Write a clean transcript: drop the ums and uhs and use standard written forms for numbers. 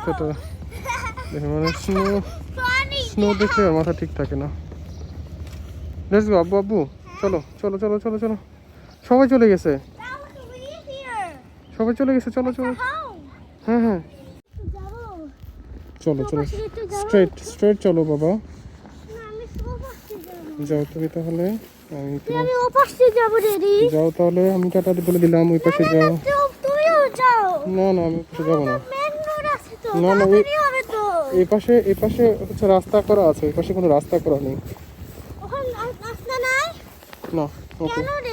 অবস্থাটা দেখে মানে স্নো দেখলে আর মাথা ঠিক থাকে না। লেটস গো আব্বু আব্বু, চলো চলো চলো চলো চলো, সবাই চলে গেছে, সবাই চলে গেছে, চলো চলো। হ্যাঁ হ্যাঁ চলো চলো, স্ট্রেট স্ট্রেট চলো বাবা, যাও তুমি তাহলে। আমি ও পাশে যাব রেডি। যাও তাহলে, আমি টাটা বলে দিলাম, ওই পাশে যাও। তুমিও যাও। না না আমি পাশে যাবো না। মেন রোড আছে তো, না না তাড়াতাড়ি হবে তো। এই পাশে হচ্ছে রাস্তা করা আছে, এই পাশে কোনো রাস্তা করা নেই। ওখানে রাস্তা নাই। না ওকে। কেন রে?